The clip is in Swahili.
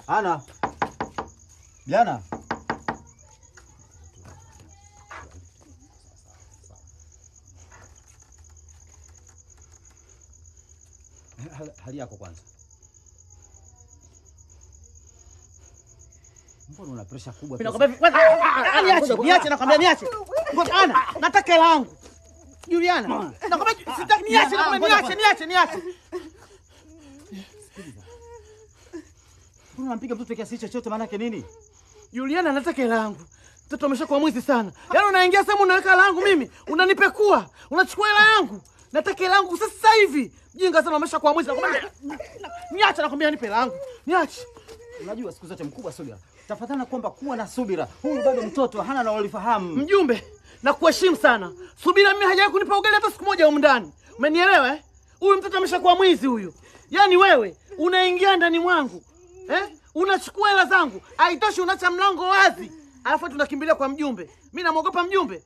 Ana. Jana. Hali yako kwanza. Mbona una pressure kubwa? Niache nakwambia niache. Ana, nataka hela yangu. Juliana, nakwambia sitaki niache, nakwambia niache. Mbona unampiga mtoto kiasi chochote maana yake nini? Juliana, nataka hela yangu. Mtoto ameshakuwa mwizi sana. Yaani unaingia sehemu unaweka hela yangu mimi, unanipekua, unachukua hela yangu. Nataka hela yangu sasa hivi. Jinga sana ameshakuwa mwizi. Nakwambia niache, nakwambia nipe hela yangu. Niache. Unajua siku zote mkubwa subira. Tafadhali kuomba kuwa na subira. Huyu bado mtoto hana na ulifahamu. Mjumbe, na kuheshimu sana. Subira mimi hajawahi kunipa ugali hata siku moja huko ndani. Umenielewa eh? Huyu mtoto ameshakuwa mwizi huyu. Yaani wewe unaingia ndani mwangu. Unachukua hela zangu. Haitoshi unacha mlango wazi. Alafu tunakimbilia kwa mjumbe. Mimi namuogopa mjumbe.